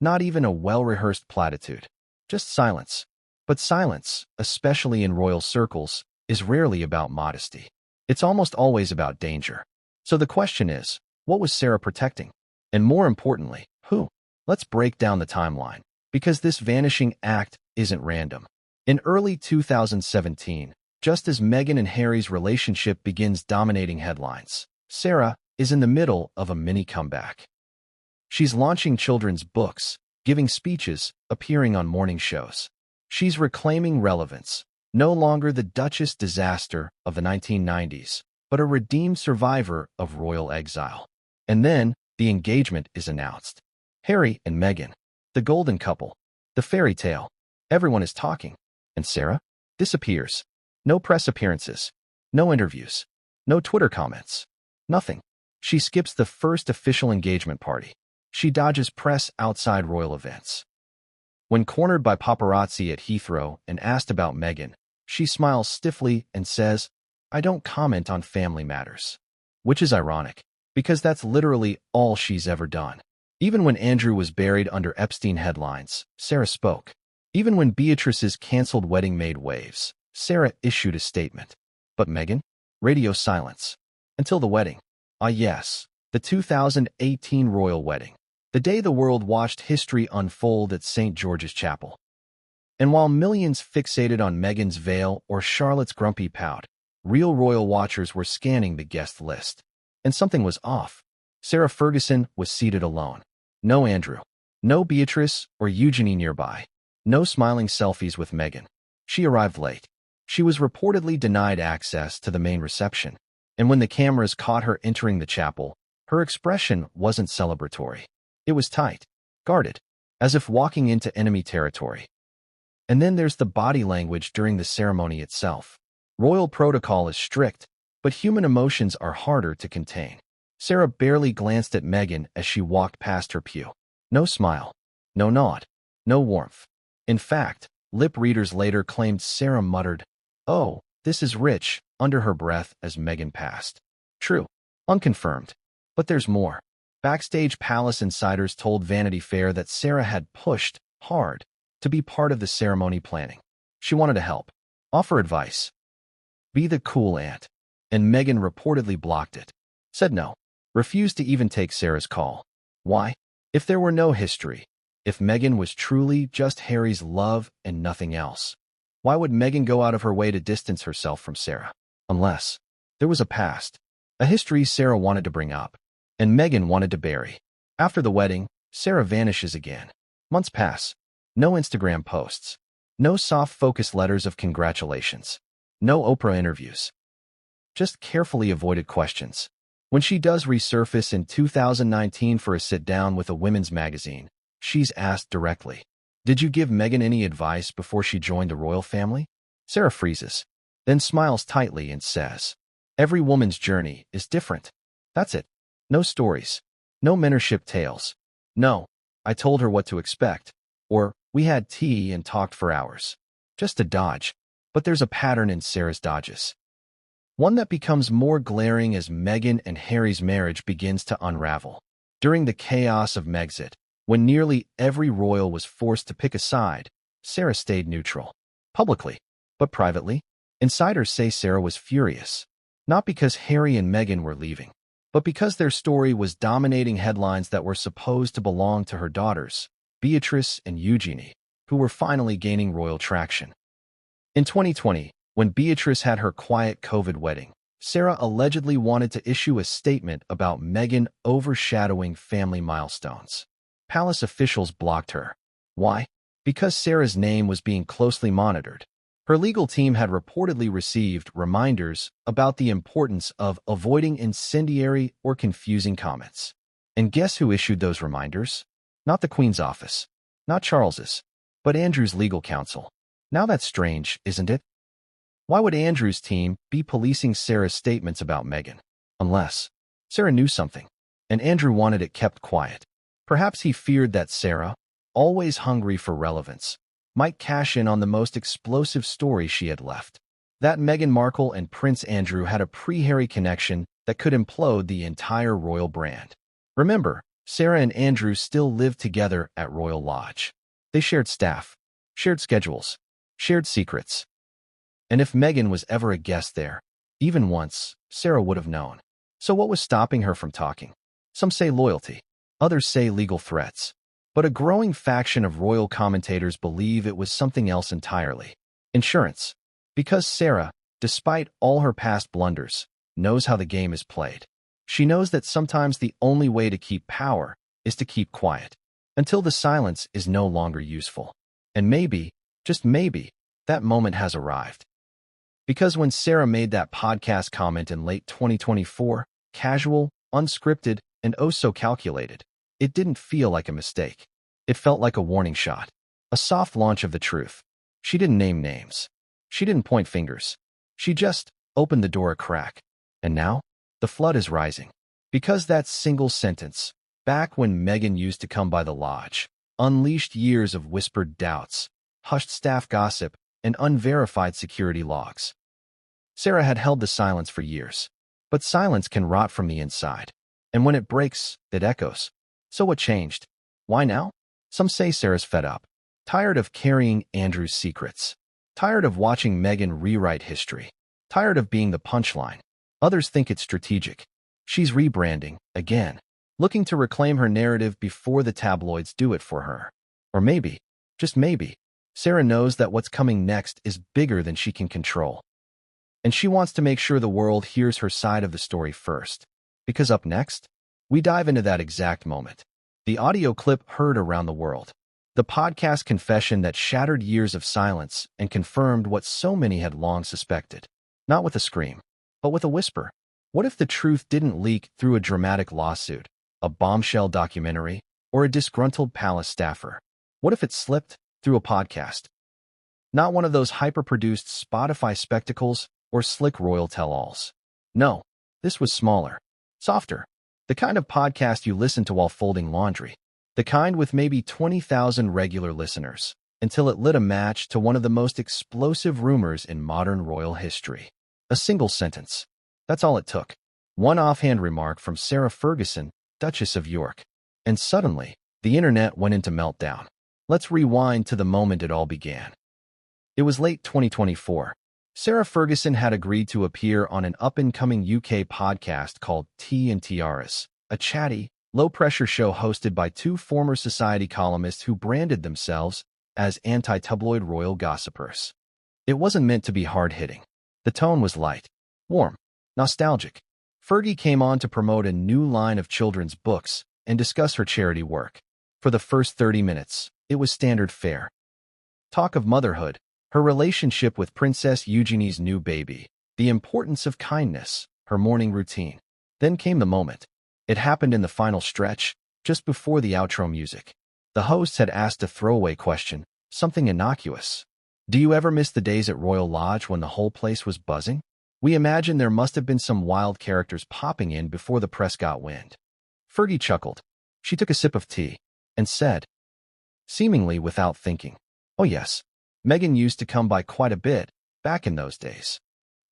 not even a well-rehearsed platitude. Just silence. But silence, especially in royal circles, is rarely about modesty. It's almost always about danger. So the question is, what was Sarah protecting? And more importantly, who? Let's break down the timeline, because this vanishing act isn't random. In early 2017, just as Meghan and Harry's relationship begins dominating headlines, Sarah is in the middle of a mini comeback. She's launching children's books, giving speeches, appearing on morning shows. She's reclaiming relevance, no longer the Duchess disaster of the 1990s, but a redeemed survivor of royal exile. And then, the engagement is announced. Harry and Meghan, the golden couple, the fairy tale. Everyone is talking. And Sarah disappears. No press appearances, no interviews, no Twitter comments, nothing. She skips the first official engagement party. She dodges press outside royal events. When cornered by paparazzi at Heathrow and asked about Meghan, she smiles stiffly and says, "I don't comment on family matters." Which is ironic, because that's literally all she's ever done. Even when Andrew was buried under Epstein headlines, Sarah spoke. Even when Beatrice's canceled wedding made waves, Sarah issued a statement. But Meghan? Radio silence. Until the wedding. Ah yes, the 2018 royal wedding. The day the world watched history unfold at St. George's Chapel. And while millions fixated on Meghan's veil or Charlotte's grumpy pout, real royal watchers were scanning the guest list. And something was off. Sarah Ferguson was seated alone. No Andrew. No Beatrice or Eugenie nearby. No smiling selfies with Meghan. She arrived late. She was reportedly denied access to the main reception. And when the cameras caught her entering the chapel, her expression wasn't celebratory. It was tight, guarded, as if walking into enemy territory. And then there's the body language during the ceremony itself. Royal protocol is strict, but human emotions are harder to contain. Sarah barely glanced at Meghan as she walked past her pew. No smile, no nod, no warmth. In fact, lip readers later claimed Sarah muttered, "Oh, this is rich," under her breath as Meghan passed. True, unconfirmed. But there's more. Backstage palace insiders told Vanity Fair that Sarah had pushed hard to be part of the ceremony planning. She wanted to help, offer advice, be the cool aunt. And Meghan reportedly blocked it. Said no, refused to even take Sarah's call. Why? If there were no history, if Meghan was truly just Harry's love and nothing else, why would Meghan go out of her way to distance herself from Sarah? Unless there was a past, a history Sarah wanted to bring up, and Meghan wanted to bury. After the wedding, Sarah vanishes again. Months pass. No Instagram posts. No soft focus letters of congratulations. No Oprah interviews. Just carefully avoided questions. When she does resurface in 2019 for a sit-down with a women's magazine, she's asked directly, "Did you give Meghan any advice before she joined the royal family?" Sarah freezes, then smiles tightly and says, "Every woman's journey is different. That's it. No stories. No mentorship tales. No, I told her what to expect. Or, we had tea and talked for hours." Just a dodge. But there's a pattern in Sarah's dodges. One that becomes more glaring as Meghan and Harry's marriage begins to unravel. During the chaos of Megxit, when nearly every royal was forced to pick a side, Sarah stayed neutral. Publicly, but privately, insiders say Sarah was furious. Not because Harry and Meghan were leaving, but because their story was dominating headlines that were supposed to belong to her daughters, Beatrice and Eugenie, who were finally gaining royal traction. In 2020, when Beatrice had her quiet COVID wedding, Sarah allegedly wanted to issue a statement about Meghan overshadowing family milestones. Palace officials blocked her. Why? Because Sarah's name was being closely monitored. Her legal team had reportedly received reminders about the importance of avoiding incendiary or confusing comments. And guess who issued those reminders? Not the Queen's office, not Charles's, but Andrew's legal counsel. Now that's strange, isn't it? Why would Andrew's team be policing Sarah's statements about Meghan? Unless Sarah knew something, and Andrew wanted it kept quiet. Perhaps he feared that Sarah, always hungry for relevance, might cash in on the most explosive story she had left. That Meghan Markle and Prince Andrew had a pre-Harry connection that could implode the entire royal brand. Remember, Sarah and Andrew still lived together at Royal Lodge. They shared staff, shared schedules, shared secrets. And if Meghan was ever a guest there, even once, Sarah would have known. So what was stopping her from talking? Some say loyalty. Others say legal threats. But a growing faction of royal commentators believe it was something else entirely. Insurance. Because Sarah, despite all her past blunders, knows how the game is played. She knows that sometimes the only way to keep power is to keep quiet, until the silence is no longer useful. And maybe, just maybe, that moment has arrived. Because when Sarah made that podcast comment in late 2024, casual, unscripted, and oh so calculated, it didn't feel like a mistake. It felt like a warning shot, a soft launch of the truth. She didn't name names. She didn't point fingers. She just opened the door a crack. And now, the flood is rising. Because that single sentence, back when Meghan used to come by the lodge, unleashed years of whispered doubts, hushed staff gossip, and unverified security logs. Sarah had held the silence for years. But silence can rot from the inside. And when it breaks, it echoes. So what changed? Why now? Some say Sarah's fed up. Tired of carrying Andrew's secrets. Tired of watching Meghan rewrite history. Tired of being the punchline. Others think it's strategic. She's rebranding, again. Looking to reclaim her narrative before the tabloids do it for her. Or maybe, just maybe, Sarah knows that what's coming next is bigger than she can control. And she wants to make sure the world hears her side of the story first. Because up next, we dive into that exact moment. The audio clip heard around the world. The podcast confession that shattered years of silence and confirmed what so many had long suspected. Not with a scream, but with a whisper. What if the truth didn't leak through a dramatic lawsuit, a bombshell documentary, or a disgruntled palace staffer? What if it slipped through a podcast? Not one of those hyper-produced Spotify spectacles or slick royal tell-alls. No, this was smaller, softer. The kind of podcast you listen to while folding laundry. The kind with maybe 20,000 regular listeners, until it lit a match to one of the most explosive rumors in modern royal history. A single sentence. That's all it took. One offhand remark from Sarah Ferguson, Duchess of York. And suddenly, the internet went into meltdown. Let's rewind to the moment it all began. It was late 2024. Sarah Ferguson had agreed to appear on an up-and-coming UK podcast called Tea and Tiaras, a chatty, low-pressure show hosted by two former Society columnists who branded themselves as anti-tabloid royal gossipers. It wasn't meant to be hard-hitting. The tone was light, warm, nostalgic. Fergie came on to promote a new line of children's books and discuss her charity work. For the first 30 minutes, it was standard fare. Talk of motherhood, her relationship with Princess Eugenie's new baby, the importance of kindness, her morning routine. Then came the moment. It happened in the final stretch, just before the outro music. The hosts had asked a throwaway question, something innocuous. Do you ever miss the days at Royal Lodge when the whole place was buzzing? We imagine there must have been some wild characters popping in before the press got wind. Fergie chuckled. She took a sip of tea and said, seemingly without thinking, oh yes, Meghan used to come by quite a bit back in those days.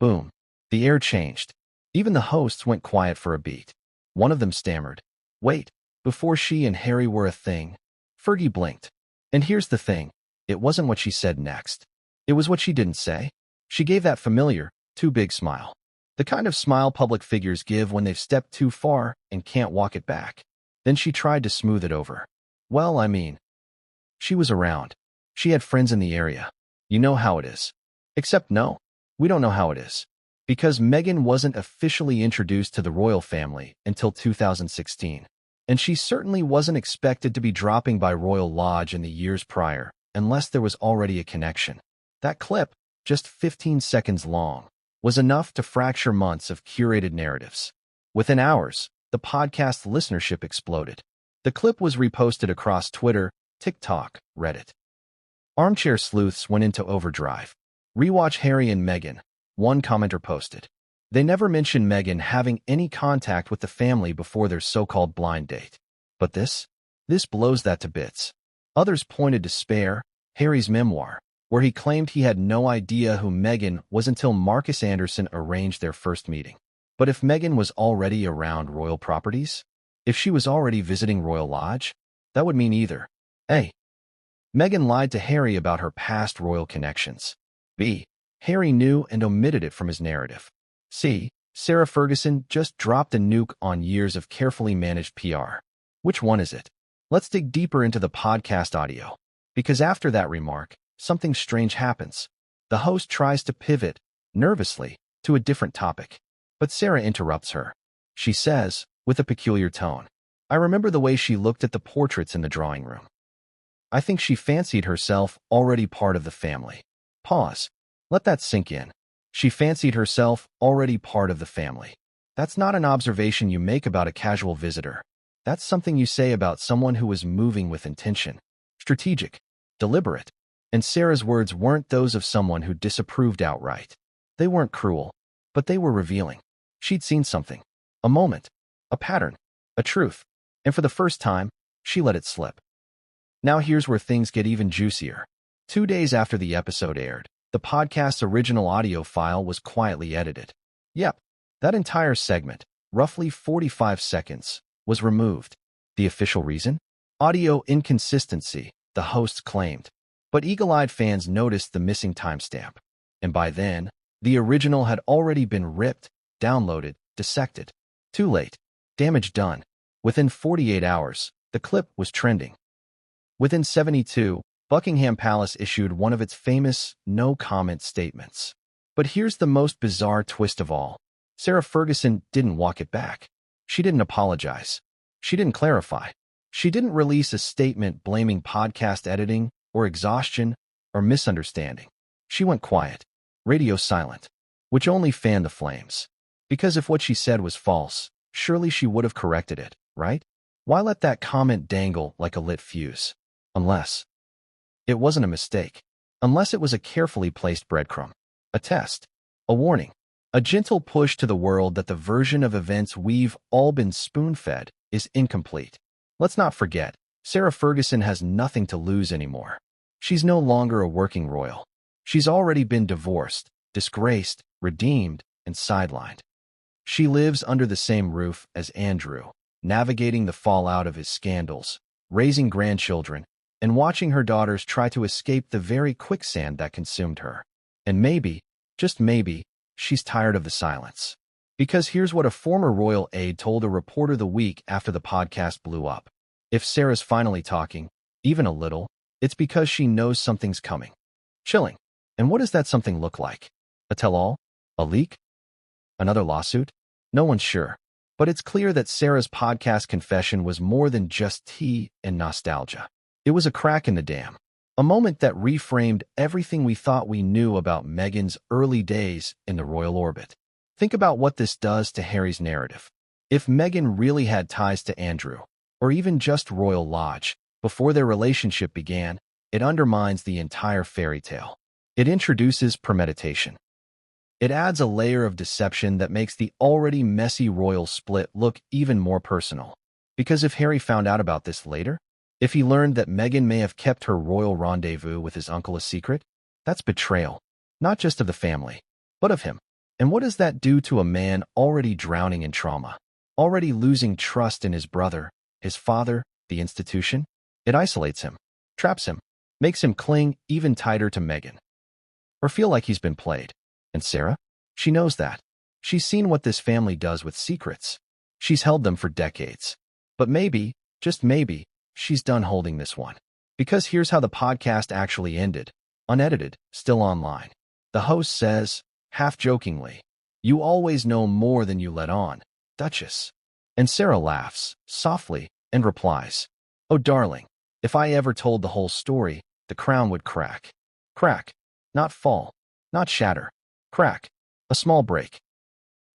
Boom. The air changed. Even the hosts went quiet for a beat. One of them stammered, wait, before she and Harry were a thing. Fergie blinked. And here's the thing, it wasn't what she said next. It was what she didn't say. She gave that familiar, too big smile. The kind of smile public figures give when they've stepped too far and can't walk it back. Then she tried to smooth it over. Well, I mean, she was around. She had friends in the area. You know how it is. Except no, we don't know how it is. Because Meghan wasn't officially introduced to the royal family until 2016. And she certainly wasn't expected to be dropping by Royal Lodge in the years prior, unless there was already a connection. That clip, just 15 seconds long, was enough to fracture months of curated narratives. Within hours, the podcast listenership exploded. The clip was reposted across Twitter, TikTok, Reddit. Armchair sleuths went into overdrive. Rewatch Harry and Meghan, one commenter posted. They never mentioned Meghan having any contact with the family before their so-called blind date. But this blows that to bits. Others pointed to Spare, Harry's memoir, where he claimed he had no idea who Meghan was until Marcus Anderson arranged their first meeting. But if Meghan was already around royal properties, if she was already visiting Royal Lodge, that would mean either A. Meghan lied to Harry about her past royal connections. B. Harry knew and omitted it from his narrative. C. Sarah Ferguson just dropped a nuke on years of carefully managed PR. Which one is it? Let's dig deeper into the podcast audio. Because after that remark, something strange happens. The host tries to pivot, nervously, to a different topic. But Sarah interrupts her. She says, with a peculiar tone, I remember the way she looked at the portraits in the drawing room. I think she fancied herself already part of the family. Pause. Let that sink in. She fancied herself already part of the family. That's not an observation you make about a casual visitor. That's something you say about someone who was moving with intention. Strategic. Deliberate. And Sarah's words weren't those of someone who disapproved outright. They weren't cruel, but they were revealing. She'd seen something. A moment. A pattern. A truth. And for the first time, she let it slip. Now here's where things get even juicier. 2 days after the episode aired, the podcast's original audio file was quietly edited. Yep, that entire segment, roughly 45 seconds, was removed. The official reason? Audio inconsistency, the hosts claimed. But eagle-eyed fans noticed the missing timestamp. And by then, the original had already been ripped, downloaded, dissected. Too late. Damage done. Within 48 hours, the clip was trending. Within 72, Buckingham Palace issued one of its famous no-comment statements. But here's the most bizarre twist of all. Sarah Ferguson didn't walk it back. She didn't apologize. She didn't clarify. She didn't release a statement blaming podcast editing or exhaustion or misunderstanding. She went quiet, radio silent, which only fanned the flames. Because if what she said was false, surely she would have corrected it, right? Why let that comment dangle like a lit fuse? Unless it wasn't a mistake. Unless it was a carefully placed breadcrumb. A test. A warning. A gentle push to the world that the version of events we've all been spoon-fed is incomplete. Let's not forget, Sarah Ferguson has nothing to lose anymore. She's no longer a working royal. She's already been divorced, disgraced, redeemed, and sidelined. She lives under the same roof as Andrew, navigating the fallout of his scandals, raising grandchildren, and watching her daughters try to escape the very quicksand that consumed her. And maybe, just maybe, she's tired of the silence. Because here's what a former royal aide told a reporter the week after the podcast blew up. If Sarah's finally talking, even a little, it's because she knows something's coming. Chilling. And what does that something look like? A tell-all? A leak? Another lawsuit? No one's sure. But it's clear that Sarah's podcast confession was more than just tea and nostalgia. It was a crack in the dam. A moment that reframed everything we thought we knew about Meghan's early days in the royal orbit. Think about what this does to Harry's narrative. If Meghan really had ties to Andrew, or even just Royal Lodge, before their relationship began, it undermines the entire fairy tale. It introduces premeditation. It adds a layer of deception that makes the already messy royal split look even more personal. Because if Harry found out about this later, if he learned that Meghan may have kept her royal rendezvous with his uncle a secret, that's betrayal, not just of the family, but of him. And what does that do to a man already drowning in trauma, already losing trust in his brother, his father, the institution? It isolates him, traps him, makes him cling even tighter to Meghan, or feel like he's been played. And Sarah? She knows that. She's seen what this family does with secrets. She's held them for decades. But maybe, just maybe, she's done holding this one. Because here's how the podcast actually ended. Unedited, still online. The host says, half-jokingly, "You always know more than you let on, Duchess." And Sarah laughs, softly, and replies, "Oh, darling, if I ever told the whole story, the crown would crack." Crack. Not fall. Not shatter. Crack. A small break.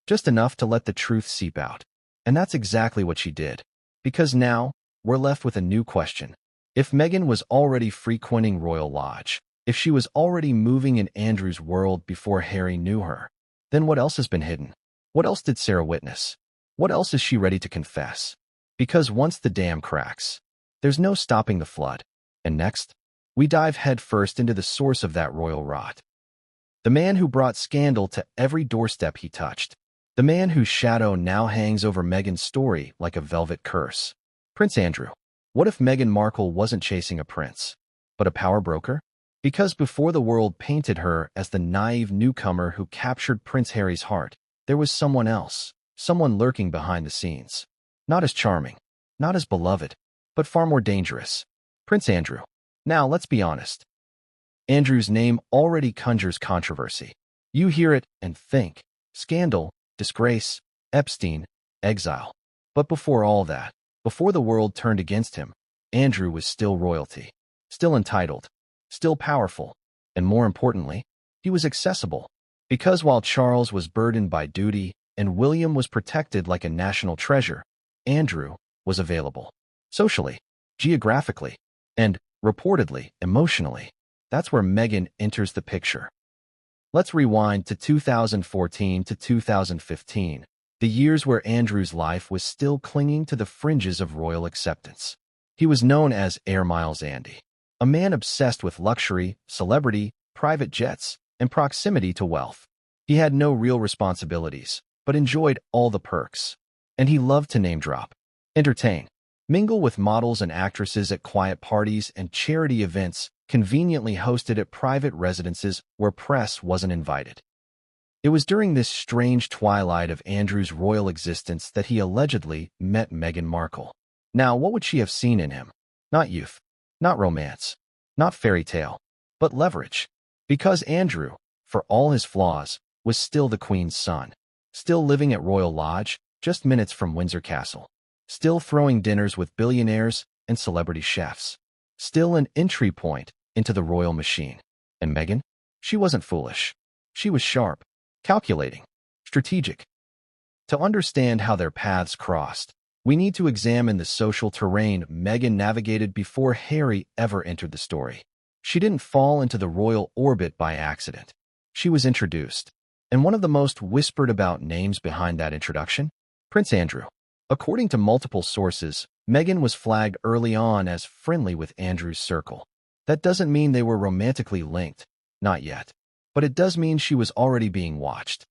Just enough to let the truth seep out. And that's exactly what she did. Because now, we're left with a new question. If Meghan was already frequenting Royal Lodge, if she was already moving in Andrew's world before Harry knew her, then what else has been hidden? What else did Sarah witness? What else is she ready to confess? Because once the dam cracks, there's no stopping the flood. And next, we dive headfirst into the source of that royal rot. The man who brought scandal to every doorstep he touched. The man whose shadow now hangs over Meghan's story like a velvet curse. Prince Andrew. What if Meghan Markle wasn't chasing a prince, but a power broker? Because before the world painted her as the naive newcomer who captured Prince Harry's heart, there was someone else, someone lurking behind the scenes. Not as charming, not as beloved, but far more dangerous. Prince Andrew. Now, let's be honest. Andrew's name already conjures controversy. You hear it and think, scandal, disgrace, Epstein, exile. But before all that, before the world turned against him, Andrew was still royalty, still entitled, still powerful, and more importantly, he was accessible. Because while Charles was burdened by duty and William was protected like a national treasure, Andrew was available. Socially, geographically, and, reportedly, emotionally. That's where Meghan enters the picture. Let's rewind to 2014 to 2015, the years where Andrew's life was still clinging to the fringes of royal acceptance. He was known as Air Miles Andy, a man obsessed with luxury, celebrity, private jets, and proximity to wealth. He had no real responsibilities, but enjoyed all the perks. And he loved to name drop, entertain, mingle with models and actresses at quiet parties and charity events conveniently hosted at private residences where press wasn't invited. It was during this strange twilight of Andrew's royal existence that he allegedly met Meghan Markle. Now, what would she have seen in him? Not youth, not romance, Not fairy tale, but leverage. Because Andrew, for all his flaws, was still the Queen's son. Still living at Royal Lodge, just minutes from Windsor Castle. Still throwing dinners with billionaires and celebrity chefs. Still an entry point into the royal machine. And Meghan? She wasn't foolish. She was sharp, calculating, strategic. To understand how their paths crossed, we need to examine the social terrain Meghan navigated before Harry ever entered the story. She didn't fall into the royal orbit by accident. She was introduced. And one of the most whispered about names behind that introduction? Prince Andrew. According to multiple sources, Meghan was flagged early on as friendly with Andrew's circle. That doesn't mean they were romantically linked, not yet. But it does mean she was already being watched.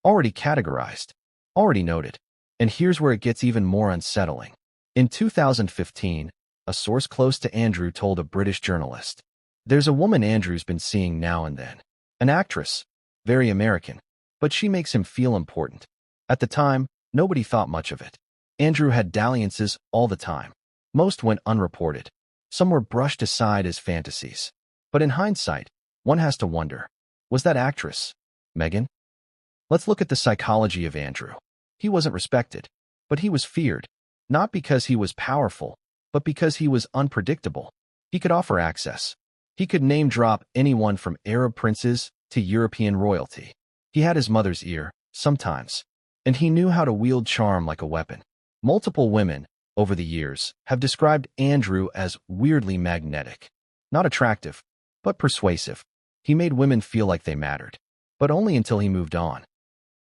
Already categorized. Already noted. And here's where it gets even more unsettling. In 2015, a source close to Andrew told a British journalist, "There's a woman Andrew's been seeing now and then. An actress. Very American. But she makes him feel important." At the time, nobody thought much of it. Andrew had dalliances all the time. Most went unreported. Some were brushed aside as fantasies. But in hindsight, one has to wonder, was that actress Meghan? Let's look at the psychology of Andrew. He wasn't respected, but he was feared. Not because he was powerful, but because he was unpredictable. He could offer access. He could name-drop anyone from Arab princes to European royalty. He had his mother's ear, sometimes, and he knew how to wield charm like a weapon. Multiple women, over the years, have described Andrew as weirdly magnetic. Not attractive, but persuasive. He made women feel like they mattered, but only until he moved on.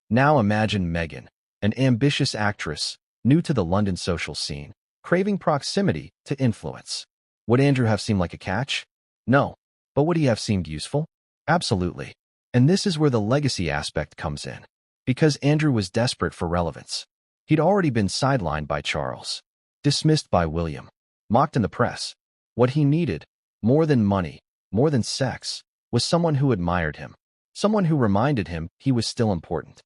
Now imagine Meghan, an ambitious actress, new to the London social scene, craving proximity to influence. Would Andrew have seemed like a catch? No. But would he have seemed useful? Absolutely. And this is where the legacy aspect comes in. Because Andrew was desperate for relevance. He'd already been sidelined by Charles, dismissed by William, mocked in the press. What he needed, more than money, more than sex, was someone who admired him. Someone who reminded him he was still important.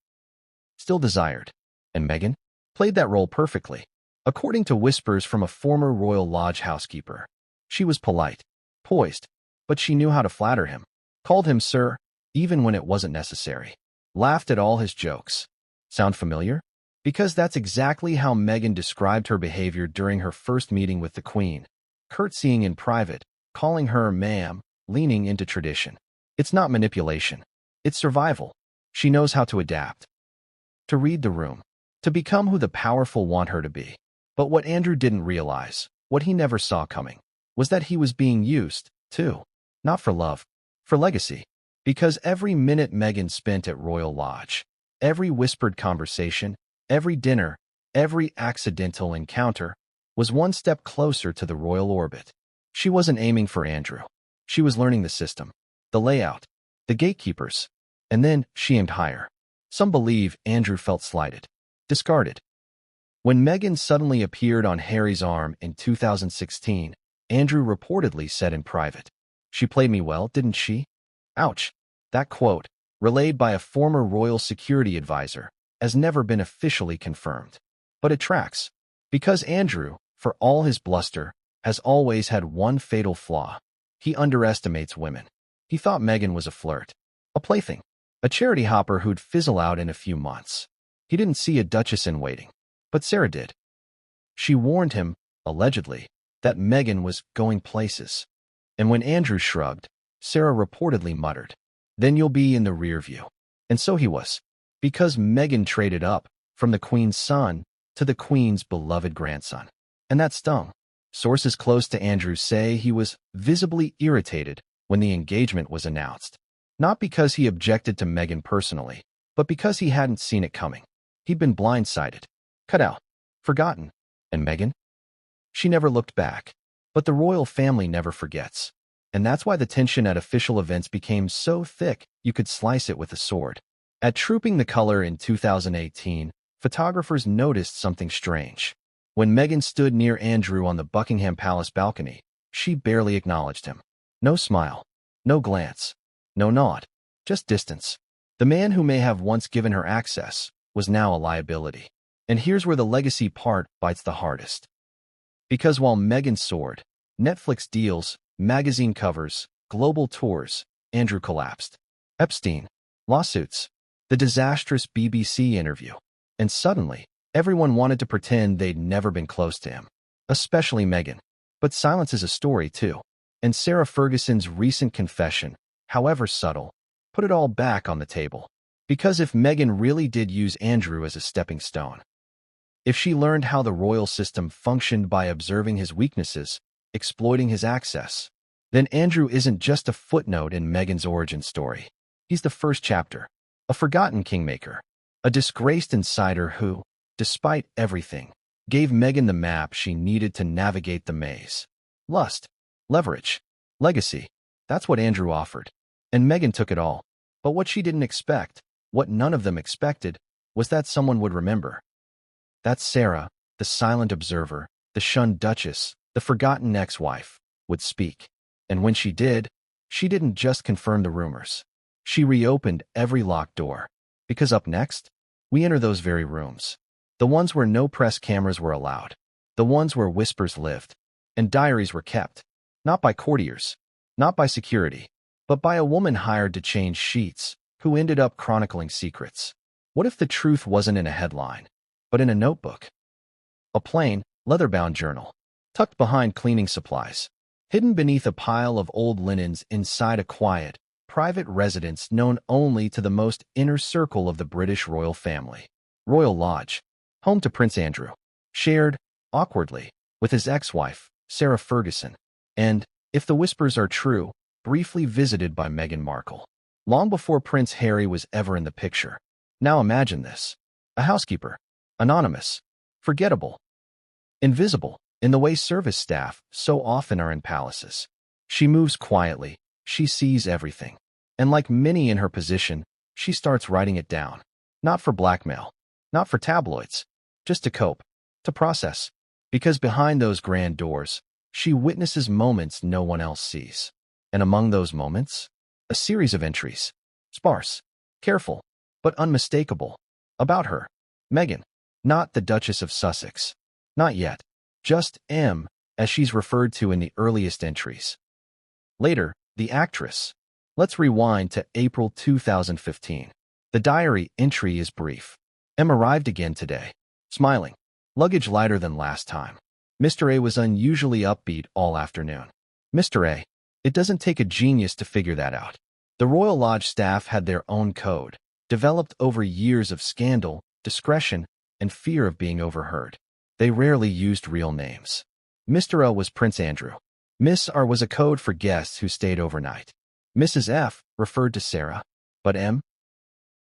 Still desired. And Meghan played that role perfectly. According to whispers from a former Royal Lodge housekeeper, she was polite, poised, but she knew how to flatter him. Called him sir, even when it wasn't necessary. Laughed at all his jokes. Sound familiar? Because that's exactly how Meghan described her behavior during her first meeting with the Queen. Curtsying in private, calling her ma'am, leaning into tradition. It's not manipulation. It's survival. She knows how to adapt. To read the room. To become who the powerful want her to be. But what Andrew didn't realize, what he never saw coming, was that he was being used, too. Not for love. For legacy. Because every minute Meghan spent at Royal Lodge, every whispered conversation, every dinner, every accidental encounter, was one step closer to the royal orbit. She wasn't aiming for Andrew. She was learning the system, the layout, the gatekeepers, and then she aimed higher. Some believe Andrew felt slighted, discarded. When Meghan suddenly appeared on Harry's arm in 2016, Andrew reportedly said in private, "She played me well, didn't she?" Ouch. That quote, relayed by a former royal security advisor, has never been officially confirmed. But it tracks, because Andrew, for all his bluster, has always had one fatal flaw. He underestimates women. He thought Meghan was a flirt, a plaything, a charity hopper who'd fizzle out in a few months. He didn't see a duchess in waiting, but Sarah did. She warned him, allegedly, that Meghan was going places. And when Andrew shrugged, Sarah reportedly muttered, "Then you'll be in the rear view." And so he was, because Meghan traded up from the Queen's son to the Queen's beloved grandson. And that stung. Sources close to Andrew say he was visibly irritated when the engagement was announced. Not because he objected to Meghan personally, but because he hadn't seen it coming. He'd been blindsided, cut out, forgotten. And Meghan? She never looked back. But the royal family never forgets. And that's why the tension at official events became so thick you could slice it with a sword. At Trooping the Color in 2018, photographers noticed something strange. When Meghan stood near Andrew on the Buckingham Palace balcony, she barely acknowledged him. No smile, no glance, no nod, just distance. The man who may have once given her access was now a liability. And here's where the legacy part bites the hardest. Because while Meghan soared, Netflix deals, Magazine covers, global tours, Andrew collapsed. Epstein, lawsuits, the disastrous BBC interview. And suddenly, everyone wanted to pretend they'd never been close to him. Especially Meghan. But silence is a story, too. And Sarah Ferguson's recent confession, however subtle, put it all back on the table. Because if Meghan really did use Andrew as a stepping stone, if she learned how the royal system functioned by observing his weaknesses, exploiting his access, then Andrew isn't just a footnote in Meghan's origin story. He's the first chapter, a forgotten kingmaker, a disgraced insider who, despite everything, gave Meghan the map she needed to navigate the maze. Lust, leverage, legacy. That's what Andrew offered. And Meghan took it all. But what she didn't expect, what none of them expected, was that someone would remember. That Sarah, the silent observer, the shunned duchess, the forgotten ex-wife, would speak. And when she did, she didn't just confirm the rumors. She reopened every locked door. Because up next, we enter those very rooms. The ones where no press cameras were allowed. The ones where whispers lived. And diaries were kept. Not by courtiers. Not by security. But by a woman hired to change sheets, who ended up chronicling secrets. What if the truth wasn't in a headline, but in a notebook? A plain, leather-bound journal, tucked behind cleaning supplies, hidden beneath a pile of old linens inside a quiet, private residence known only to the most inner circle of the British royal family. Royal Lodge, home to Prince Andrew, shared, awkwardly, with his ex-wife, Sarah Ferguson, and, if the whispers are true, briefly visited by Meghan Markle, long before Prince Harry was ever in the picture. Now imagine this. A housekeeper, anonymous, forgettable, invisible, in the way service staff so often are in palaces. She moves quietly, she sees everything. And like many in her position, she starts writing it down. Not for blackmail, not for tabloids, just to cope, to process. Because behind those grand doors, she witnesses moments no one else sees. And among those moments, a series of entries, sparse, careful, but unmistakable, about her, Meghan, not the Duchess of Sussex. Not yet, just M, as she's referred to in the earliest entries. Later, the actress. Let's rewind to April 2015. The diary entry is brief. M arrived again today, smiling, luggage lighter than last time. Mr. A was unusually upbeat all afternoon. Mr. A. It doesn't take a genius to figure that out. The Royal Lodge staff had their own code, developed over years of scandal, discretion, and fear of being overheard. They rarely used real names. Mr. O was Prince Andrew. Miss R was a code for guests who stayed overnight. Mrs. F referred to Sarah, but M?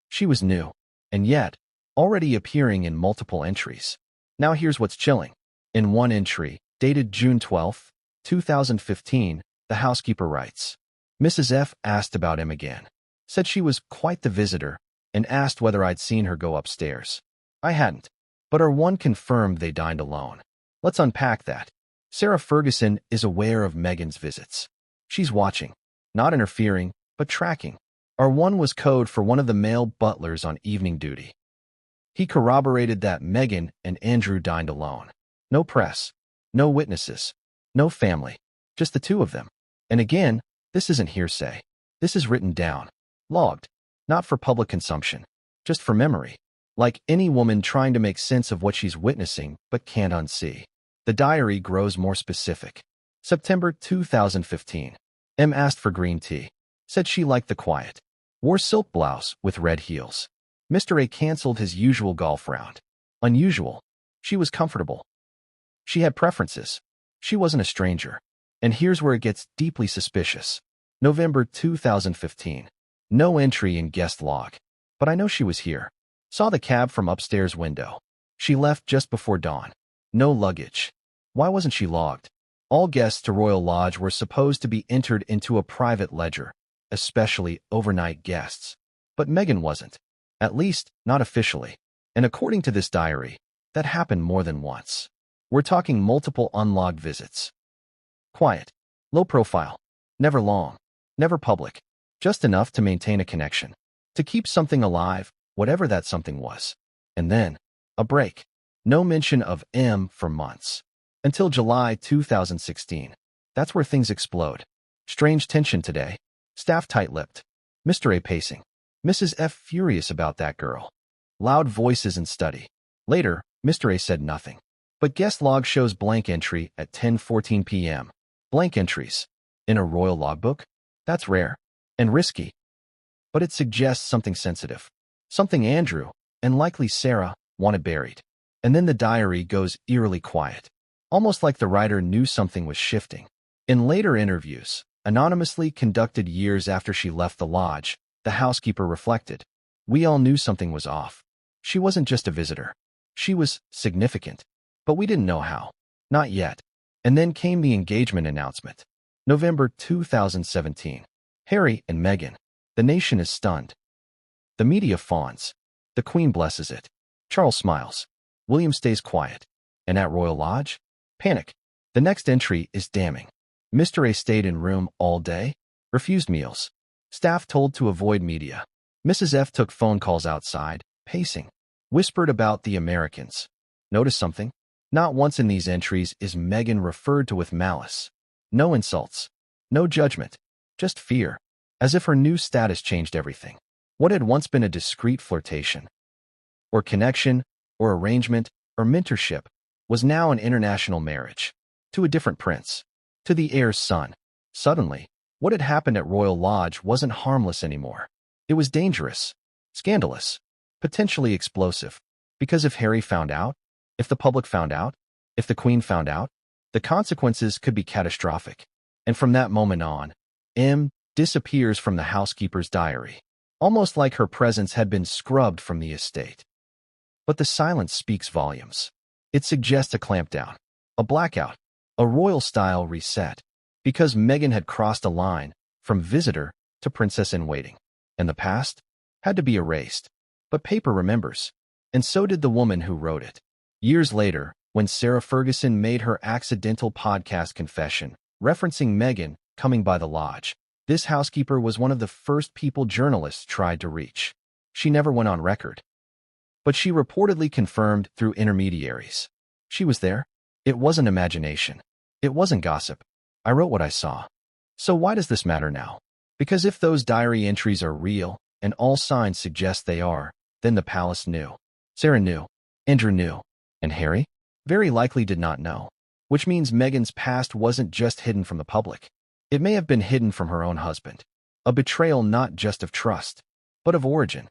She was new, and yet, already appearing in multiple entries. Now here's what's chilling. In one entry, dated June 12, 2015, the housekeeper writes, Mrs. F asked about M again. Said she was quite the visitor, and asked whether I'd seen her go upstairs. I hadn't, but R1 confirmed they dined alone. Let's unpack that. Sarah Ferguson is aware of Meghan's visits. She's watching, not interfering, but tracking. R1 was code for one of the male butlers on evening duty. He corroborated that Meghan and Andrew dined alone. No press, no witnesses, no family, just the two of them. And again, this isn't hearsay. This is written down, logged, not for public consumption, just for memory. Like any woman trying to make sense of what she's witnessing but can't unsee. The diary grows more specific. September 2015. M asked for green tea. Said she liked the quiet. Wore silk blouse with red heels. Mr. A canceled his usual golf round. Unusual. She was comfortable. She had preferences. She wasn't a stranger. And here's where it gets deeply suspicious. November 2015. No entry in guest log. But I know she was here. Saw the cab from upstairs window. She left just before dawn. No luggage. Why wasn't she logged? All guests to Royal Lodge were supposed to be entered into a private ledger, especially overnight guests. But Meghan wasn't. At least, not officially. And according to this diary, that happened more than once. We're talking multiple unlogged visits. Quiet. Low profile. Never long. Never public. Just enough to maintain a connection. To keep something alive, whatever that something was. And then, a break. No mention of M for months. Until July 2016. That's where things explode. Strange tension today. Staff tight-lipped. Mr. A pacing. Mrs. F furious about that girl. Loud voices in study. Later, Mr. A said nothing. But guest log shows blank entry at 10:14 p.m. Blank entries. In a royal logbook? That's rare. And risky. But it suggests something sensitive. Something Andrew, and likely Sarah, wanted buried. And then the diary goes eerily quiet. Almost like the writer knew something was shifting. In later interviews, anonymously conducted years after she left the lodge, the housekeeper reflected. We all knew something was off. She wasn't just a visitor. She was significant. But we didn't know how. Not yet. And then came the engagement announcement. November 2017. Harry and Meghan. The nation is stunned. The media fawns. The Queen blesses it. Charles smiles. William stays quiet. And at Royal Lodge? Panic. The next entry is damning. Mr. A stayed in room all day, refused meals. Staff told to avoid media. Mrs. F took phone calls outside, pacing. Whispered about the Americans. Notice something? Not once in these entries is Meghan referred to with malice. No insults. No judgment. Just fear. As if her new status changed everything. What had once been a discreet flirtation, or connection, or arrangement, or mentorship, was now an international marriage. To a different prince. To the heir's son. Suddenly, what had happened at Royal Lodge wasn't harmless anymore. It was dangerous. Scandalous. Potentially explosive. Because if Harry found out, if the public found out, if the Queen found out, the consequences could be catastrophic. And from that moment on, M disappears from the housekeeper's diary, almost like her presence had been scrubbed from the estate. But the silence speaks volumes. It suggests a clampdown, a blackout, a royal-style reset, because Meghan had crossed a line from visitor to princess-in-waiting, and the past had to be erased. But paper remembers, and so did the woman who wrote it. Years later, when Sarah Ferguson made her accidental podcast confession, referencing Meghan coming by the lodge, this housekeeper was one of the first people journalists tried to reach. She never went on record. But she reportedly confirmed through intermediaries. She was there. It wasn't imagination. It wasn't gossip. I wrote what I saw. So why does this matter now? Because if those diary entries are real, and all signs suggest they are, then the palace knew. Sarah knew. Andrew knew. And Harry? Very likely did not know. Which means Meghan's past wasn't just hidden from the public. It may have been hidden from her own husband. A betrayal not just of trust, but of origin.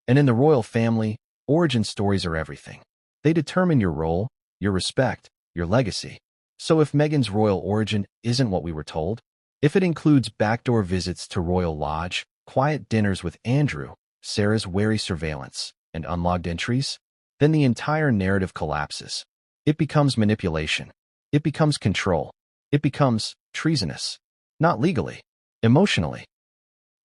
And in the royal family, origin stories are everything. They determine your role, your respect, your legacy. So if Meghan's royal origin isn't what we were told, if it includes backdoor visits to Royal Lodge, quiet dinners with Andrew, Sarah's wary surveillance, and unlogged entries, then the entire narrative collapses. It becomes manipulation. It becomes control. It becomes treasonous. Not legally, emotionally.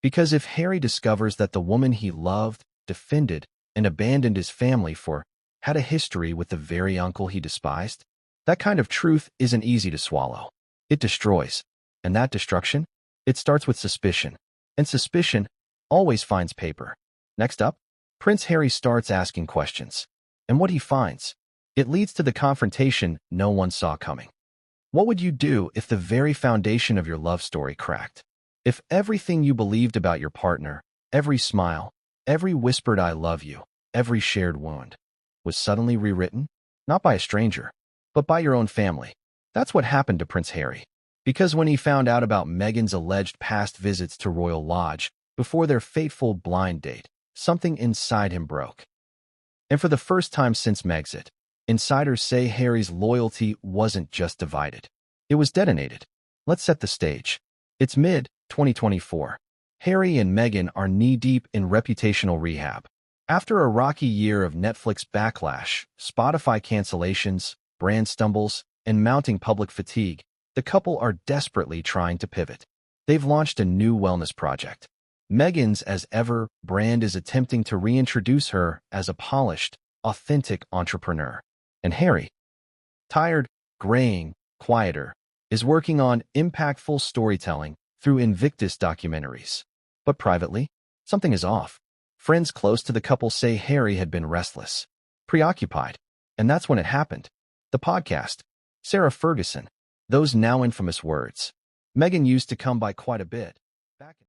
Because if Harry discovers that the woman he loved, defended, and abandoned his family for had a history with the very uncle he despised, that kind of truth isn't easy to swallow. It destroys. And that destruction? It starts with suspicion. And suspicion always finds paper. Next up, Prince Harry starts asking questions. And what he finds, it leads to the confrontation no one saw coming. What would you do if the very foundation of your love story cracked? If everything you believed about your partner, every smile, every whispered I love you, every shared wound, was suddenly rewritten? Not by a stranger, but by your own family. That's what happened to Prince Harry. Because when he found out about Meghan's alleged past visits to Royal Lodge before their fateful blind date, something inside him broke. And for the first time since Megxit, insiders say Harry's loyalty wasn't just divided. It was detonated. Let's set the stage. It's mid-2024. Harry and Meghan are knee-deep in reputational rehab. After a rocky year of Netflix backlash, Spotify cancellations, brand stumbles, and mounting public fatigue, the couple are desperately trying to pivot. They've launched a new wellness project. Meghan's As Ever brand is attempting to reintroduce her as a polished, authentic entrepreneur. And Harry, tired, graying, quieter, is working on impactful storytelling through Invictus documentaries. But privately, something is off. Friends close to the couple say Harry had been restless, preoccupied, and that's when it happened. The podcast, Sarah Ferguson, Those now infamous words. Meghan used to come by quite a bit.